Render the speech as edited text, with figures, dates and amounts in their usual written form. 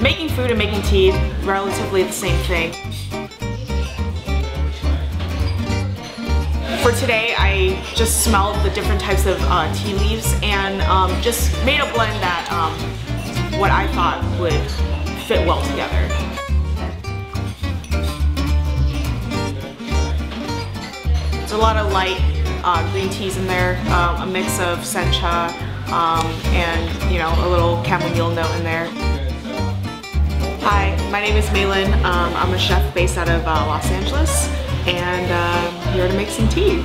Making food and making tea, relatively the same thing. For today, I just smelled the different types of tea leaves and just made a blend that what I thought would fit well together. There's a lot of light green teas in there, a mix of sencha and a little chamomile note in there. Hi, my name is Mei Lin. I'm a chef based out of Los Angeles, and I'm here to make some tea.